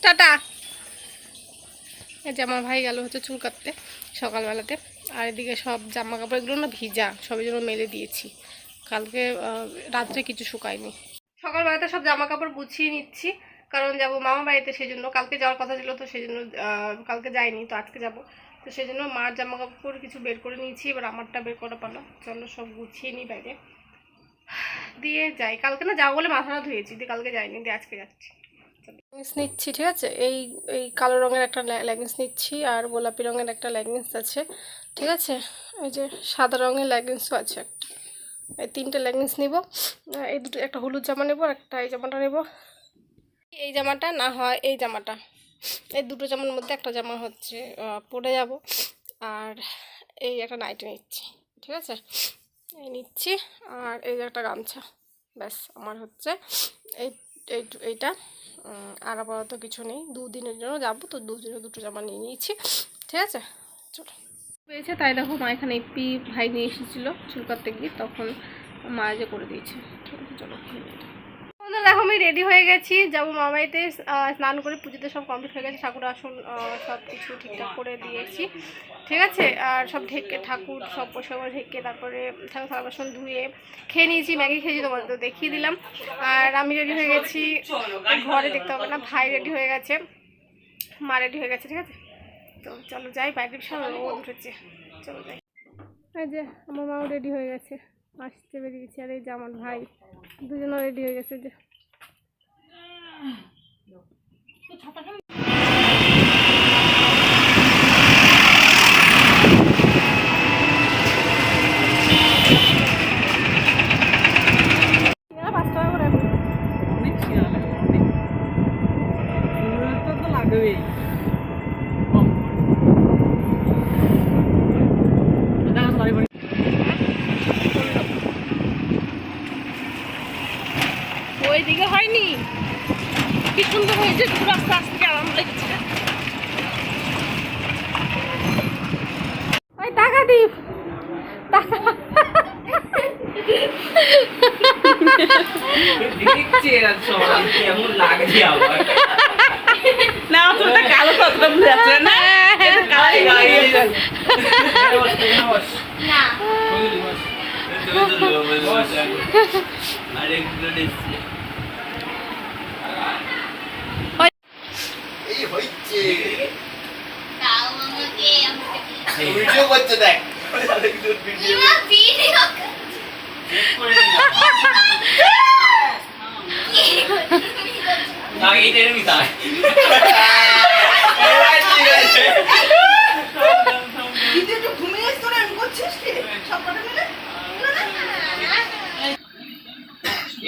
Tata. এই যে আমার ভাই গেল হচ্ছে চুল কাটতে সকালবেলাতে, আর এদিকে সব জামা কাপড় এগুলো না ভিজা, সবের জন্য মেলে দিয়েছি। কালকে রাত্রে কিছু শুকায়নি। সকালবেলাতে সব জামা কাপড় গুছিয়ে নিচ্ছি, কারণ যাবো মামা বাড়িতে, সেই জন্য কালকে যাওয়ার কথা ছিল, তো সেই জন্য কালকে যাইনি, তো আজকে যাব। তো সেই জন্য মার জামা কাপড় কিছু বের করে নিয়েছি, এবার আমারটা বের করা পালো। চলো সব গুছিয়ে নিই বাইরে দিয়ে যাই। কালকে না যাবো বলে মাথাটা ধুয়েছি, দিয়ে কালকে যাইনি, দিয়ে আজকে যাচ্ছি। লেগিংস নিচ্ছি, ঠিক আছে। এই এই কালো রঙের একটা লেগিংস নিচ্ছি, আর গোলাপি রঙের একটা লেগিংস আছে, ঠিক আছে। এই যে সাদা রঙের লেগিংসও আছে একটা। এই তিনটে লেগিংস নিব। এই দুটো, একটা হলুদ জামা নেব, একটা এই জামাটা নেব। এই জামাটা না হয় এই জামাটা, এই দুটো জামার মধ্যে একটা জামা হচ্ছে পরে যাব। আর এই একটা নাইটি নিচ্ছি, ঠিক আছে। এই নিচ্ছি, আর এই যে একটা গামছা। ব্যাস আমার হচ্ছে এই এইটা। আর আপাতত কিছু নেই, দুদিনের জন্য যাবো, তো দুদিনে দুটো জামা নিয়ে নিয়েছি, ঠিক আছে। চলো পেয়েছে, তাই দেখো মা এখানে ইপি ভাই নিয়ে এসেছিলো চুল কাটতে গিয়ে, তখন মা যে করে দিয়েছে, ঠিক আছে। চলো দেখো আমি রেডি হয়ে গেছি, যাবো মামাইতে। স্নান করে পুজোতে সব কমপ্লিট হয়ে গেছে, ঠাকুর আসন সব কিছু ঠিকঠাক করে দিয়েছি, ঠিক আছে। আর সব ঢেকে ঠাকুর সব পরিষ্কার করে ঢেকে, তারপরে ঠাকুর থালা বাসন ধুয়ে খেয়ে নিয়েছি, ম্যাগি খেয়েছি, তোমাদের তো দেখিয়ে দিলাম। আর আমি রেডি হয়ে গেছি, ঘরে দেখতে হবে না, ভাই রেডি হয়ে গেছে, মা রেডি হয়ে গেছে, ঠিক আছে। তো চলো যাই, বাইরে বিশাল রোদ উঠেছে, চলো যাই। এই যে আমার মাও রেডি হয়ে গেছে, আসতে বেরিয়েছি। আর এই যে আমার ভাই, দুজনও রেডি হয়ে গেছে। যে ওইদিকে হয়নি, কি সুন্দর হয়েছে, পুরো রাস্তা আসতে আরাম লেগেছে। ওই টাকা দিই, টাকা না তোরটা কালো ততটা বুঝাচ্ছে না, ভিডিও করছে দেখ,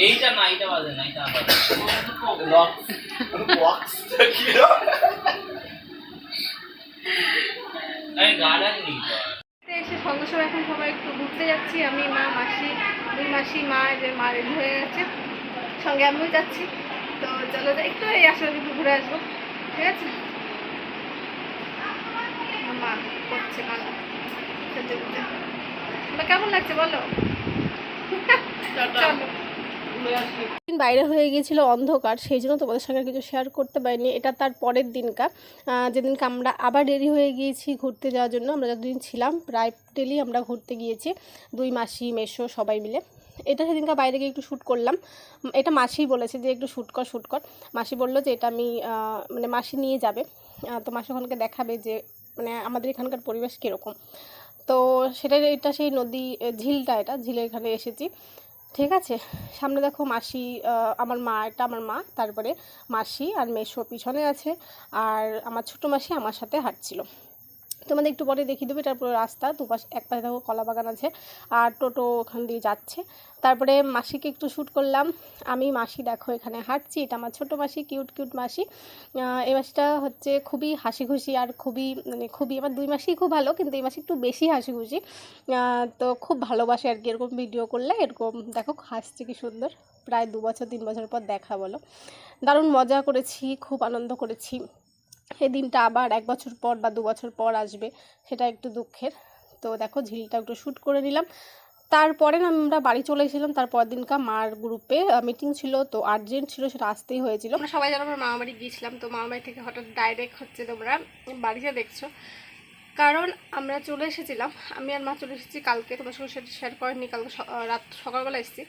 এইটা না, এইটা বাজে না, এইটা বাজে। আমি গার্ডেন নিই এসে সঙ্গে সঙ্গে এখন সবাই একটু ঘুরতে যাচ্ছি, আমি, মা, মাসি, দুই মাসি, মা, যে মা রেডি হয়ে গেছে, সঙ্গে আমিও যাচ্ছি। তো চলো যাই, একটু এই আশেপাশে একটু ঘুরে আসবো, ঠিক আছে। মা করছে কান্না, কেমন লাগছে বলো। চলো। বাইরে হয়ে গিয়েছিল অন্ধকার, সেই জন্য তোমাদের সঙ্গে কিছু শেয়ার করতে পারিনি। এটা তার পরের দিনকার, যেদিনকে আমরা আবার রেডি হয়ে গিয়েছি ঘুরতে যাওয়ার জন্য। আমরা যতদিন ছিলাম প্রায় ডেলি আমরা ঘুরতে গিয়েছি, দুই মাসি, মেসো সবাই মিলে। এটা সেদিনকার বাইরে গিয়ে একটু শ্যুট করলাম। এটা মাসিই বলেছে যে একটু শ্যুট কর। মাসি বললো যে এটা আমি মানে মাসি নিয়ে যাবে, তো মাসি ওখানকে দেখাবে যে মানে আমাদের এখানকার পরিবেশ কীরকম। তো সেটা, এটা সেই নদী ঝিলটা, এটা ঝিলের এখানে এসেছি, ঠিক আছে। সামনে দেখো মাসি, আমার মা, এটা আমার মা, তারপরে মাসি আর মেসো পিছনে আছে, আর আমার ছোটো মাসি আমার সাথে হাঁটছিল। তোমাদের একটু পরে দেখিয়ে দেবে, এটার পুরো রাস্তা দুপাশে, এক পাশে দেখো কলা বাগান আছে, আর টোটো ওখান দিয়ে যাচ্ছে। তারপরে মাসিকে একটু শ্যুট করলাম আমি, মাসি দেখো এখানে হাঁটছি, এটা আমার ছোটো মাসি, কিউট মাসি। এই মাসিটা হচ্ছে খুবই হাসি খুশি, আর খুবই মানে খুবই, আমার দুই মাসই খুব ভালো, কিন্তু এই মাসি একটু বেশি হাসি খুশি, তো খুব ভালোবাসে আর কি এরকম ভিডিও করলে। এরকম দেখো হাসছে কি সুন্দর, প্রায় 2 বছর 3 বছর পর দেখা, বলো। দারুণ মজা করেছি, খুব আনন্দ করেছি। এই দিনটা আবার 1 বছর পর বা 2 বছর পর আসবে, সেটা একটু দুঃখের। তো দেখো ঝিলটা একটু শ্যুট করে নিলাম। তারপরে না আমরা বাড়ি চলে এসেছিলাম। তারপর দিনকার মার গ্রুপে মিটিং ছিল, তো আর্জেন্ট ছিল, সেটা আসতেই হয়েছিল। আমরা সবাই যেন আমরা মামাবাড়ি গিয়েছিলাম, তো মামাবাড়ি থেকে হঠাৎ ডাইরেক্ট হচ্ছে তোমরা বাড়িতে দেখছো, কারণ আমরা চলে এসেছিলাম, আমি আর মা চলে এসেছি কালকে, তোমার সঙ্গে সেটা শেয়ার করেনি। কালকে রাত সকালবেলা এসেছি,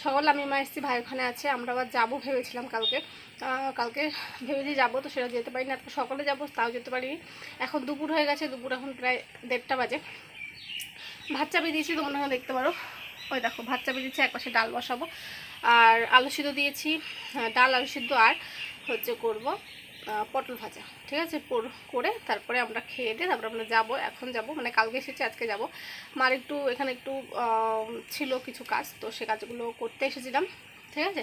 সকালে আমি মা এসেছি, ভাই ওখানে আছে। আমরা আবার যাবো ভেবেছিলাম কালকে ভেবেছি যাবো, তো সেটা যেতে পারিনি। আজকে সকালে যাবো, তাও যেতে পারিনি। এখন দুপুর হয়ে গেছে, দুপুর এখন প্রায় 1:30 বাজে। ভাত চাপিয়ে দিয়েছি, তোমরা দেখতে পারো, ওই দেখো ভাত চাপিয়ে দিচ্ছি, একপাশে ডাল বসাবো, আর আলু সিদ্ধ দিয়েছি, ডাল আলু সিদ্ধ, আর হচ্ছে করব পটল ভাজা। ঠিক আছে, করে তারপরে আমরা খেয়ে দিয়ে তারপরে আমরা যাবো, এখন যাব, মানে কালকে এসেছি আজকে যাব। মার একটু এখানে একটু ছিল কিছু কাজ, তো সে কাজগুলো করতে এসেছিলাম। ঠিক আছে,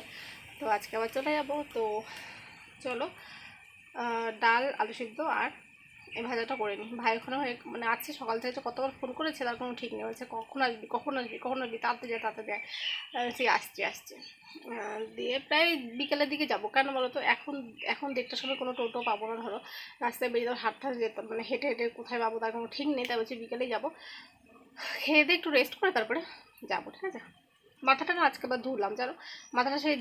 তো আজকে আবার চলে যাব। তো চলো ডাল আলু সিদ্ধ আর এই ভাজাটা করে নিই। ভাই ওখানে মানে আছে, সকাল থেকে কতবার ফোন করেছে, তার কোনো ঠিক নেই, বলছে কখন আসবি তাতে যায় সে আসছে দিয়ে প্রায় বিকেলের দিকে যাব। কেন বলো তো, এখন 1:30টার সময় কোনো টোটো পাবো না, ধরো রাস্তায় বেরিয়ে যাবো, হাঁটতে যেতাম, মানে হেঁটে কোথায় পাবো তার কোনো ঠিক নেই। তাই বলছি বিকেলেই যাবো, খেয়ে দিয়ে একটু রেস্ট করে তারপরে যাবো। ঠিক আছে, মাথাটা না আজকে আবার ধুলাম, জানো, মাথাটা সেই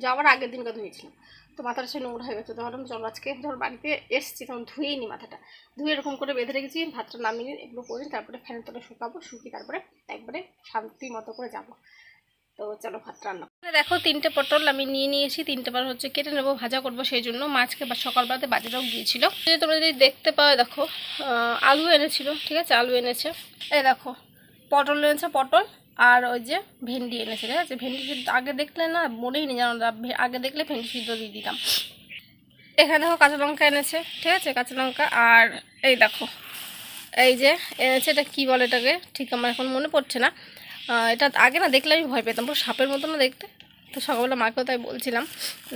যাওয়ার আগের দিনকার ধুয়েছিলাম, তো মাথাটা সেই নোংরা হয়ে গেছে। তো ভাবলাম চলো আজকে যখন বাড়িতে এসেছি তখন ধুয়েই নি, মাথাটা ধুয়ে এরকম করে বেঁধে রেখেছি, ভাতটা নামিয়ে এগুলো করে তারপরে ফ্যানের তলে শুকিয়ে তারপরে একবারে শান্তি মতো করে যাব। তো চলো ভাত রান্না। দেখো 3টে পটল আমি নিয়েছি, 3টে বার হচ্ছে কেটে নেবো, ভাজা করবো, সেই জন্য মাছকে বা সকালবেলাতে বাজারেও গিয়েছিল। তোমরা যদি দেখতে পাও, দেখো আলু এনেছিল। ঠিক আছে, আলু এনেছে, এই দেখো পটল এনেছে, পটল আর ওই যে ভেন্ডি এনেছে। ঠিক আছে, ভেন্ডি আগে দেখলে না মনেই নেই, জানো, আগে দেখলে ভেন্ডি সিদ্ধ দিয়ে দিতাম। এখানে দেখো কাঁচা লঙ্কা এনেছে। ঠিক আছে, কাঁচা লঙ্কা, আর এই দেখো এই যে এনেছে, এটা কী বলে এটাকে, ঠিক আমার এখন মনে পড়ছে না। এটা আগে না দেখলে আমি ভয় পেতাম, পুরো সাপের মতো না দেখতে। তো সকালবেলা মাকেও তাই বলছিলাম,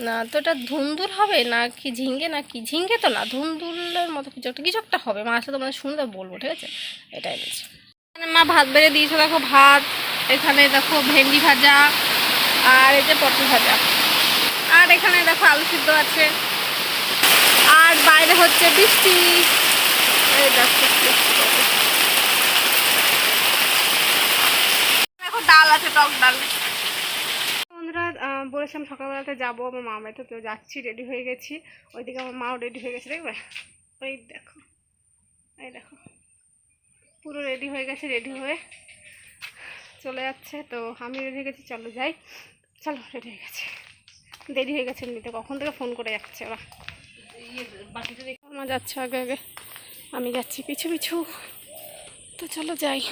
না তো এটা ধুন্দুল হবে না কি ঝিঙ্গে, না কি ঝিঙ্গে তো না, ধুন্দুলের মতো কিছু একটা হবে। মা আসলে তোমাদের শুনতে বলবো। ঠিক আছে, এটা এনেছে। এখানে মা ভাত বেড়ে দিয়েছে, দেখো ভাত, এখানে দেখো ভেন্ডি ভাজা, আর এই যে পটল ভাজা, আর এখানে দেখো আলু সিদ্ধ আছে, আর বাইরে হচ্ছে বৃষ্টি। এই দেখো ডাল আছে, টক ডাল। বন্ধুরা বলেছিলাম সকালবেলাতে যাবো, আমার মা বাড়িতে, তো যাচ্ছি, রেডি হয়ে গেছি। ওইদিকে আমার মাও রেডি হয়ে গেছে, দেখবে, ওই দেখো, এই দেখো পুরো রেডি হয়ে গেছে, রেডি হয়ে চলে যাচ্ছে। তো আমি রেডি হয়ে গেছি, চলো যাই, চলো রেডি হয়ে গেছে, দেরি হয়ে গেছে এমনিতে, কখন থেকে ফোন করে যাচ্ছে ওরা। বাকিটা দেখে মা যাচ্ছে আগে আগে, আমি যাচ্ছি পিছু পিছু, তো চলো যাই।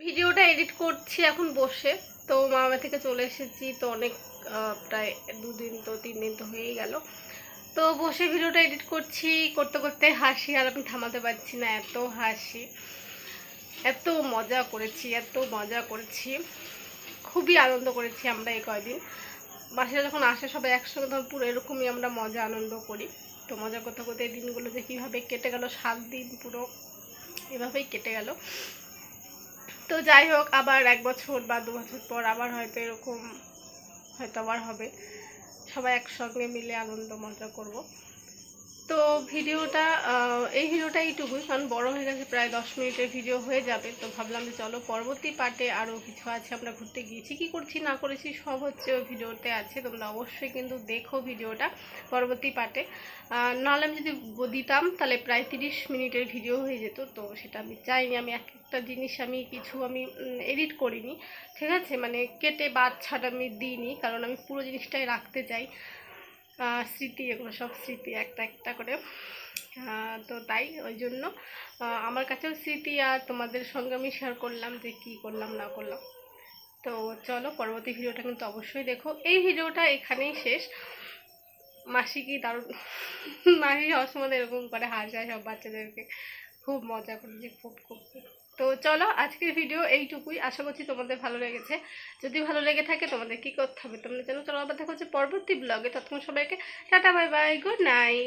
ভিডিওটা এডিট করছি এখন বসে, তো মামা থেকে চলে এসেছি, তো অনেক প্রায় 2 দিন তো 3 দিন তো হয়েই গেল। তো বসে ভিডিওটা এডিট করছি, করতে করতে হাসি আর আমি থামাতে পারছি না, এত হাসি, এত মজা করেছি, খুবই আনন্দ করেছি আমরা এই কয়দিন। বাসায় যখন আসে সবাই একসঙ্গে, তখন পুরো এরকমই আমরা মজা আনন্দ করি। তো মজা করতে করতে এই দিনগুলো যে কীভাবে কেটে গেল, 7 দিন পুরো এভাবেই কেটে গেল। তো যাই হোক, আবার 1 বছর বা 2 বছর পর আবার হয়তো এরকম আবার হবে, সবাই একসঙ্গে মিলে আনন্দ মজা করব। তো ভিডিওটা এই ভিডিওটা এইটুকুই, কারণ বড় হয়ে গেছে, প্রায় 10 মিনিটের ভিডিও হয়ে যাবে। তো ভাবলাম যে চলো পরবর্তী পার্টে আরও কিছু আছে, আমরা ঘুরতে গিয়েছি, কী করছি না করেছি সব হচ্ছে ওই ভিডিওতে আছে। তোমরা অবশ্যই কিন্তু দেখো ভিডিওটা পরবর্তী পার্টে। নাহলে আমি যদি দিতাম তাহলে প্রায় 30 মিনিটের ভিডিও হয়ে যেত। তো সেটা আমি চাইনি। আমি একটা জিনিস আমি এডিট করিনি, ঠিক আছে, মানে কেটে বাদ ছাড়া আমি দিইনি, কারণ আমি পুরো জিনিসটাই রাখতে চাই। স্মৃতি, এগুলো সব স্মৃতি একটা একটা করে। তো তাই ওই জন্য আমার কাছেও স্মৃতি, আর তোমাদের সঙ্গে আমি শেয়ার করলাম যে কী করলাম না করলাম। তো চলো পরবর্তী ভিডিওটা কিন্তু অবশ্যই দেখো। এই ভিডিওটা এখানেই শেষ। মাসি কি দারুণ মাসি সবসময় এরকম করে হাসায় সব বাচ্চাদেরকে, খুব মজা করেছি, খুব খুব খুব। তো চলো আজকের ভিডিও এইটুকুই, আশা করছি তোমাদের ভালো লেগেছে। যদি ভালো লেগে থাকে তোমাদের কী করতে হবে তোমরা জানো। চলো আবার দেখা হচ্ছে পরবর্তী ব্লগে। ততক্ষণ সবাইকে tata, bye bye, good night.